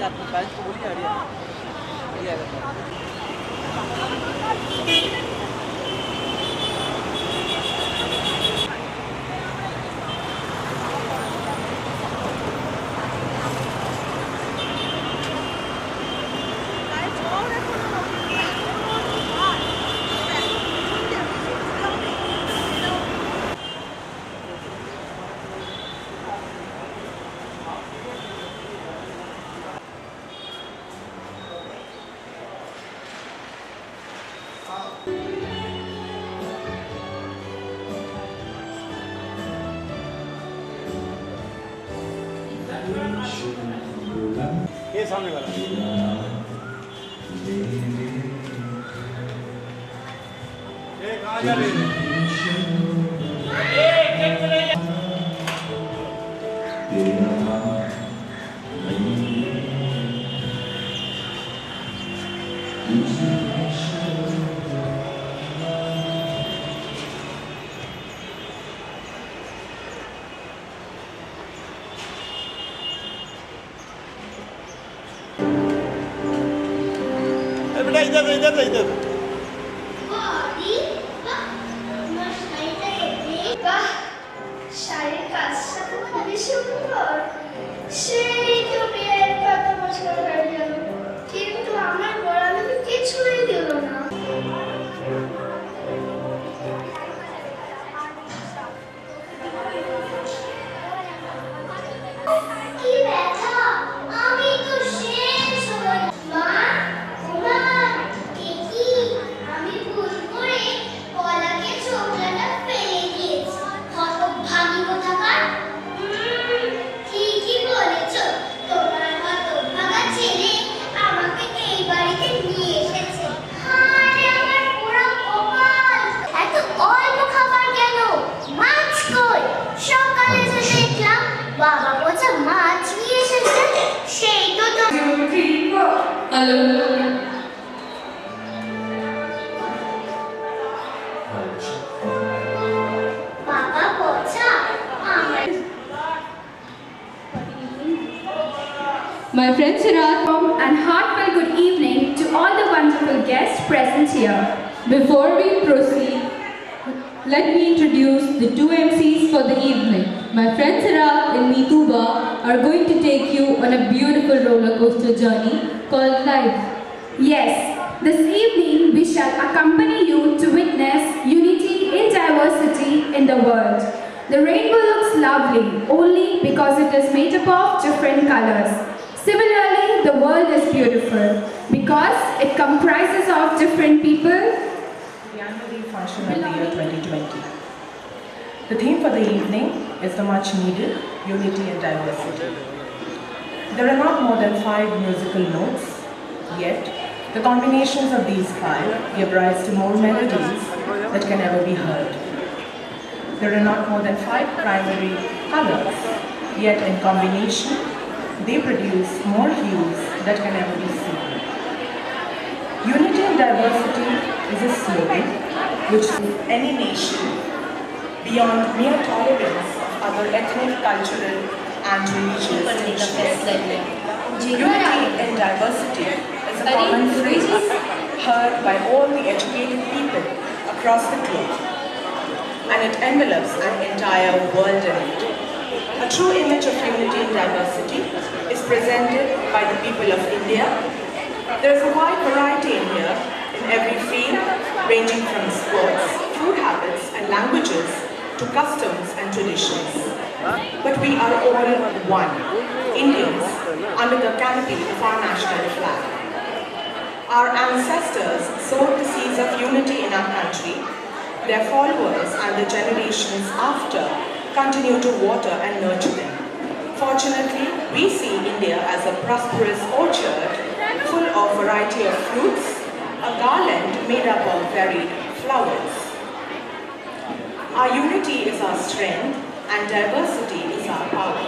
Batch को बोलिए बढ़िया ये सामने वाला ये कहाँ जा रही है? इधर শাড়ির কাজটা তো খুবই সুন্দর। সেই তো বিয়ের কত বছর হয়ে গেল, কিন্তু আমার বর আমাকে কিছুই দিল না। কি ব্যথা, আমি তো শেষ হয়ে মা ওমা কি আমি ভুল করে কলাকে ছোবলাটা ফেলে দিয়েছি। কত ভাগী কোথাকার। ঠিকই বলেছো, তোমার মতো ভাগা ছেলে আমাকে এই বাড়িতে নিয়ে এসেছে। আরে আমার পুরো কপাল। এত অল্প খাবার কেন? মাছ কই? সকালে যে দেখলাম বাবা পচা মাছ নিয়ে এসেছে, সেই তো হ্যালো বাবা পচা আমার। My friend Sirat, And heartfelt good evening to all the wonderful guests present here. before we proceed, let me introduce the two MCs for the evening. My friend Sirat and Meetuba are going to take you on a beautiful roller coaster journey called life. Yes, this evening we shall accompany you to witness unity in diversity in the world. The rainbow looks lovely only because it is made up of different colors. Similarly, the world is beautiful because it comprises of different people. The annual day function of the year 2020. The theme for the evening is the much needed unity and diversity. There are not more than 5 musical notes, yet the combinations of these 5 give rise to more melodies that can ever be heard. There are not more than 5 primary colors, yet in combination they produce more hues that can ever be seen. Unity and diversity is a slogan which any nation beyond mere tolerance of other ethnic, cultural and religious nations. Unity and diversity is a common phrase heard by all the educated people across the globe, and it envelops an entire world in it. A true image of unity and diversity is presented by the people of India. There is a wide variety in here in every field, ranging from sports, food habits and languages to customs and traditions. But we are all one, Indians, under the canopy of our national flag. Our ancestors sowed the seeds of unity in our country. Their followers and the generations after continue to water and nurture them. Fortunately, we see India as a prosperous orchard full of variety of fruits, a garland made up of varied flowers. Our unity is our strength and diversity is our power.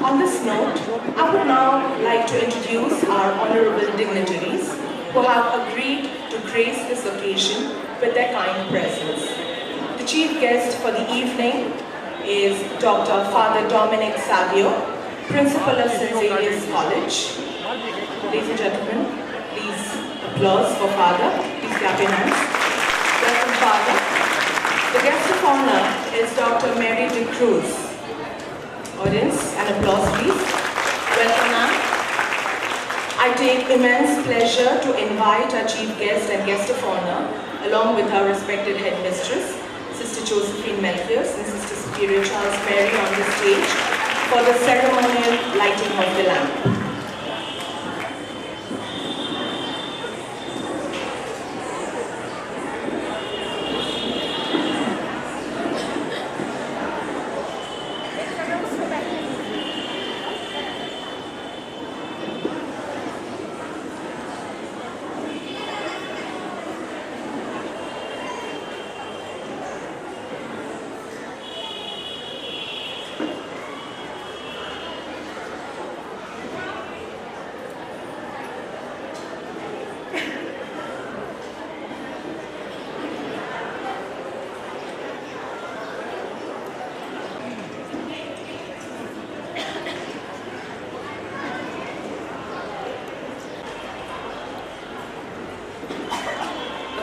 On this note, I would now like to introduce our honorable dignitaries who have agreed to grace this occasion with their kind presence. The chief guest for the evening is Dr. Father Dominic Savio, Principal of St. Xavier's College. Ladies and gentlemen, please applause for Father. Please clap your hands. Welcome, Father. The guest of honor is Dr. Mary de Cruz. Audience, an applause please. Welcome, ma'am. I take immense pleasure to invite our chief guest and guest of honor, along with our respected headmistress, Sister Josephine Melchius and Sister Superior Charles Mary on the stage for the ceremonial lighting of the lamp.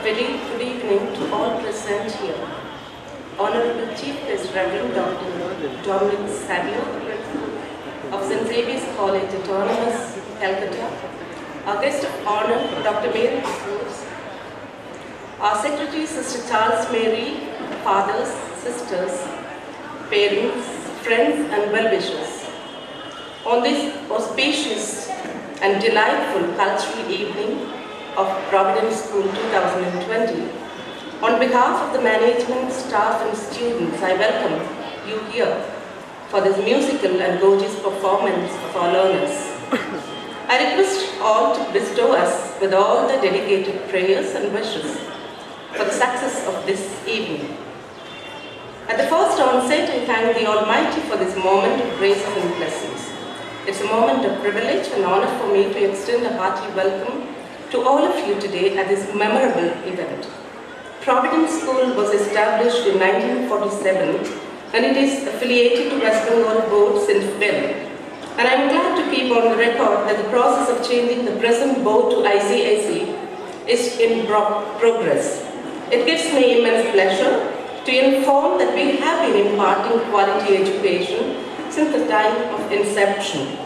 Very good evening to all present here. Honorable Chief Guest Reverend Dr. Dominic Savio, of St. Xavier's College, Autonomous, Calcutta. Our guest of honor, Dr. Mary Cruz. Our Secretary, Sister Charles Mary, fathers, sisters, parents, friends and well-wishers. On this auspicious and delightful cultural evening of Providence School 2020. On behalf of the management, staff and students, I welcome you here for this musical and gorgeous performance of our learners. I request all to bestow us with all the dedicated prayers and wishes for the success of this evening. At the first onset, I thank the Almighty for this moment of graces and blessings. It's a moment of privilege and honor for me to extend a hearty welcome to all of you today at this memorable event. Providence School was established in 1947 and it is affiliated to West Bengal Board since then. And I am glad to keep on the record that the process of changing the present board to ICSE is in progress. It gives me immense pleasure to inform that we have been imparting quality education since the time of inception.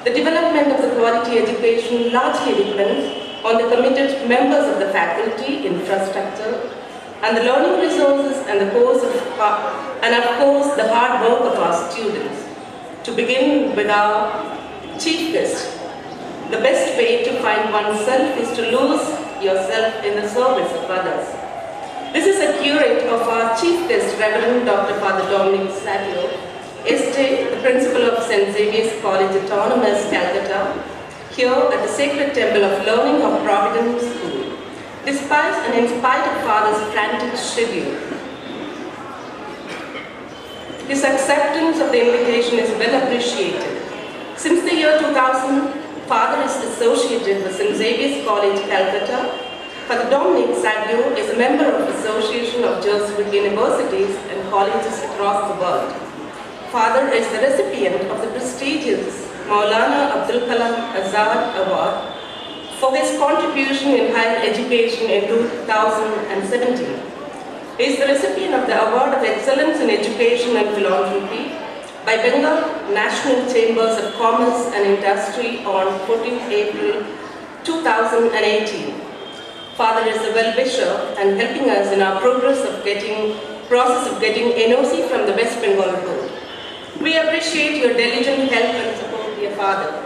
The development of the quality education largely depends on the committed members of the faculty, infrastructure, and the learning resources and of course the hard work of our students. To begin with our chief guest, the best way to find oneself is to lose yourself in the service of others. This is a curate of our chief guest, Reverend Dr. Father Dominic Savio, SJ, the principal of St. Xavier's College, Autonomous, Calcutta, here at the Sacred Temple of Learning of Providence School, despite and in spite of Father's frantic schedule. His acceptance of the invitation is well appreciated. Since the year 2000, Father is associated with St. Xavier's College, Calcutta. Father Dominic Savio is a member of the Association of Jesuit Universities and Colleges across the world. Father is the recipient of the prestigious Maulana Abdul Kalam Azad Award for his contribution in higher education in 2017. He is the recipient of the Award of Excellence in Education and Philanthropy by Bengal National Chambers of Commerce and Industry on 14th April 2018. Father is a well-wisher and helping us in our process of getting NOC from the West Bengal Board. We appreciate your diligent help and support, dear Father.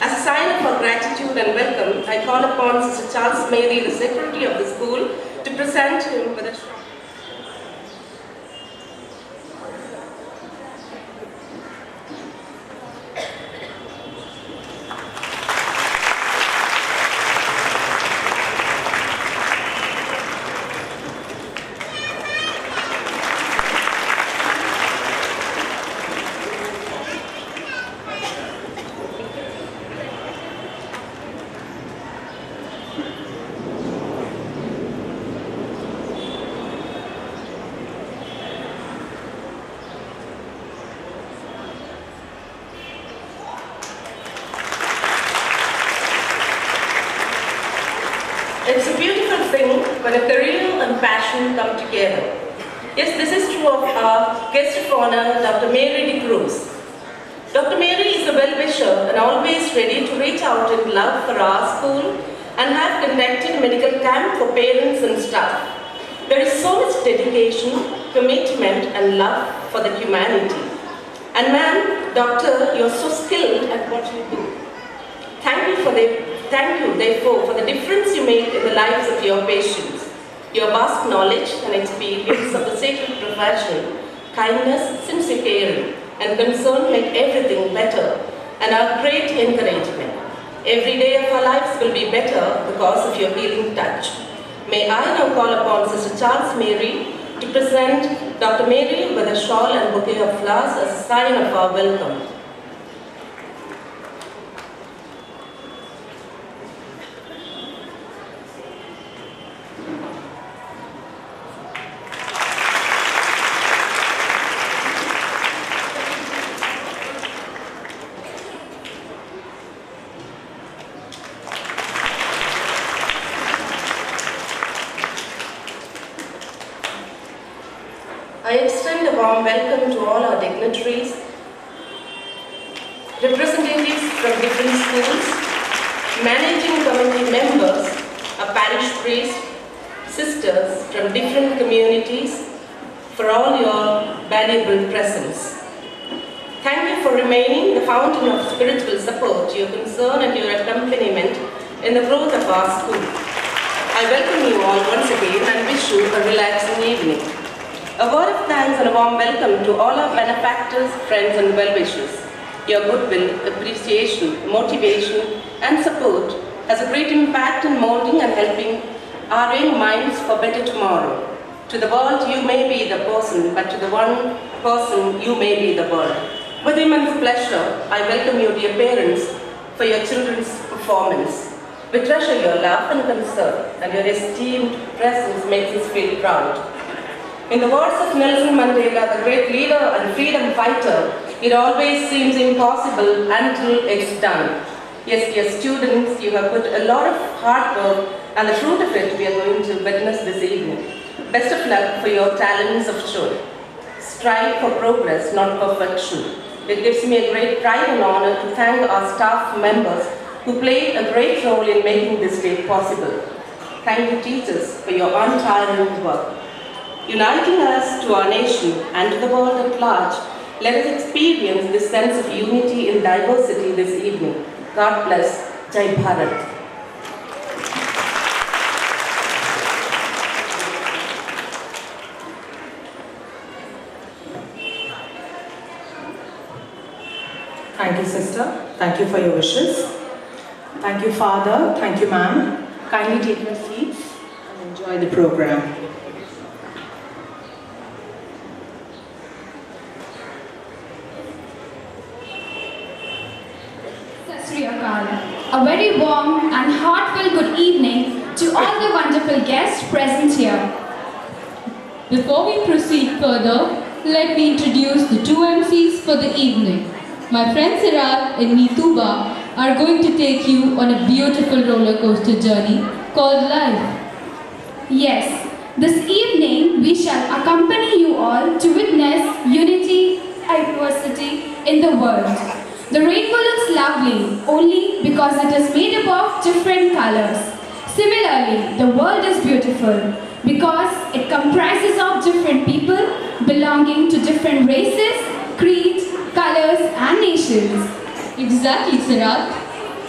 As a sign of our gratitude and welcome, I call upon Sister Charles Mary, the Secretary of the school, to present him with a strong sing when a career and passion come together. Yes, this is true of our guest of honor, Dr. Mary De Cruz. Dr. Mary is a well-wisher and always ready to reach out in love for our school and have conducted medical camp for parents and staff. There is so much dedication, commitment and love for the humanity. And ma'am, doctor, you're so skilled at what you do. Thank you, therefore, for the difference you make in the lives of your patients. Your vast knowledge and experience of the sacred profession, kindness, sincere caring, and concern make everything better and are great encouragement. Every day of our lives will be better because of your healing touch. May I now call upon Sister Charles Mary to present Dr. Mary with a shawl and bouquet of flowers as a sign of our welcome. I extend a warm welcome to all our dignitaries, representatives from different schools, managing committee members, a parish priest, sisters from different communities, for all your valuable presence. Thank you for remaining the fountain of spiritual support, your concern and your accompaniment in the growth of our school. I welcome you all once again and wish you a relaxing evening. A word of thanks and a warm welcome to all our benefactors, friends and well-wishers. Your goodwill, appreciation, motivation and support has a great impact in molding and helping our young minds for better tomorrow. To the world you may be the person, but to the one person you may be the world. With immense pleasure, I welcome you, dear parents, for your children's performance. We treasure your love and concern, and your esteemed presence makes us feel proud. In the words of Nelson Mandela, the great leader and freedom fighter, it always seems impossible until it's done. Yes, dear students, you have put a lot of hard work and the fruit of it we are going to witness this evening. Best of luck for your talents of show. Strive for progress, not perfection. It gives me a great pride and honor to thank our staff members who played a great role in making this day possible. Thank you, teachers, for your untiring work. Uniting us to our nation and to the world at large, let us experience this sense of unity in diversity this evening. God bless. Jai Bharat. Thank you, sister. Thank you for your wishes. Thank you, Father. Thank you, ma'am. Kindly take your seats and enjoy the program. A very warm and heartfelt good evening to all the wonderful guests present here. Before we proceed further, let me introduce the two MCs for the evening. My friend Sirat and me Tuba are going to take you on a beautiful roller coaster journey called life. Yes, this evening we shall accompany you all to witness unity, diversity in the world. The rainbow looks lovely only because it is made up of different colors. Similarly, the world is beautiful because it comprises of different people belonging to different races, creeds, colors and nations. Exactly, Sirat.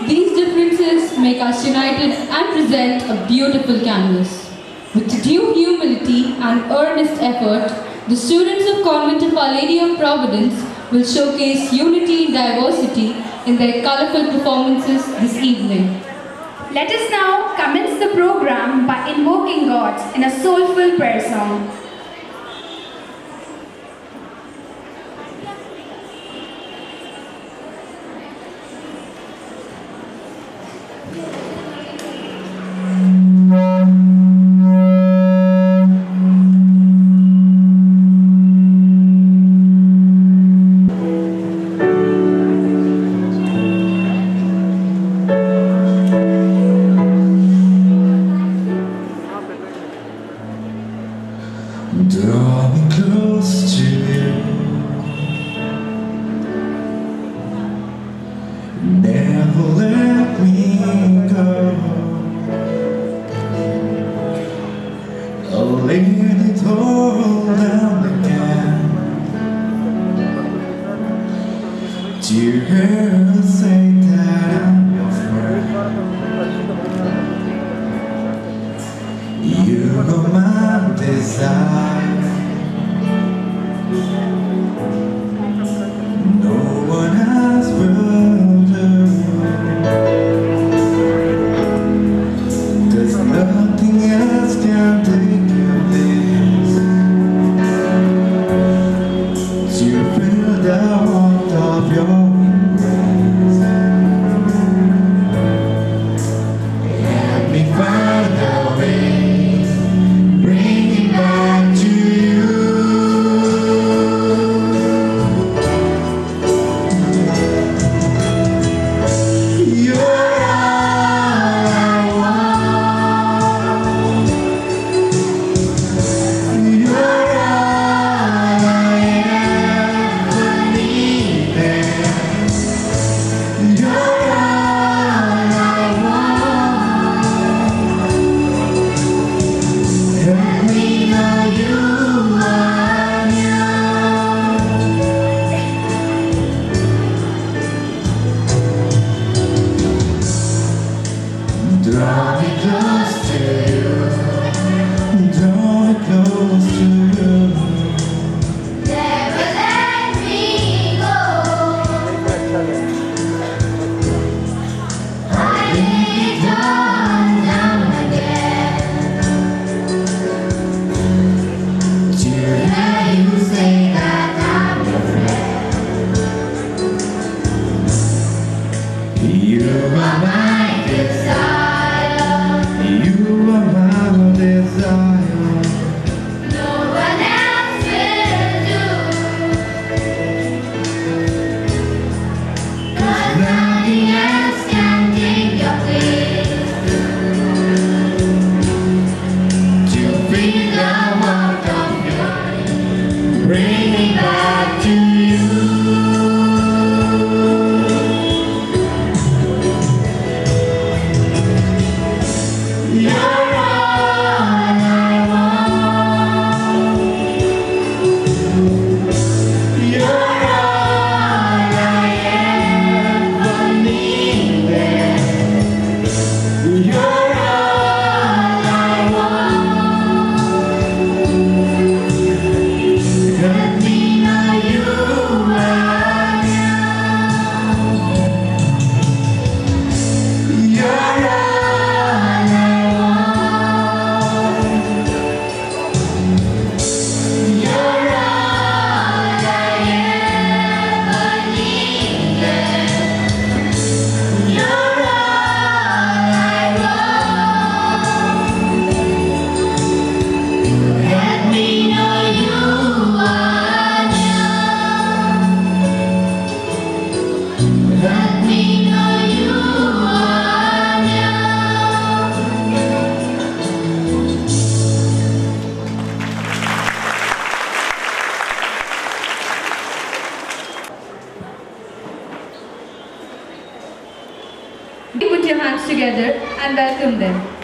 These differences make us united and present a beautiful canvas. With due humility and earnest effort, the students of Convent of Our Lady of Providence will showcase unity in diversity in their colorful performances this evening. Let us now commence the program by invoking God in a soulful prayer song. never let me go. I'll lay the door down again. Do you hear say that I'm your friend? You are my desire. No one else will do. There's nothing else can take your place. Do you feel the warmth of your embrace? Let me find a way, bring it back to you. You're all I want. You're all I ever needed. You're all I want. Help me know you are young. Draw me close to you. Draw me close to you. Never let me go. I lay it all down again. To hear you say that I'm your friend. You are my desire. You are my desire. No one else will do. 'Cause nothing else can take your place. To feel the warmth of your, bring me back to you. You're all I want. You're all I ever needed. You're all I want. Let me know you are young. You're all I want. You're all I ever needed. You're all I want. Let me know you are young. Let me know you are young. Put your hands together and welcome them.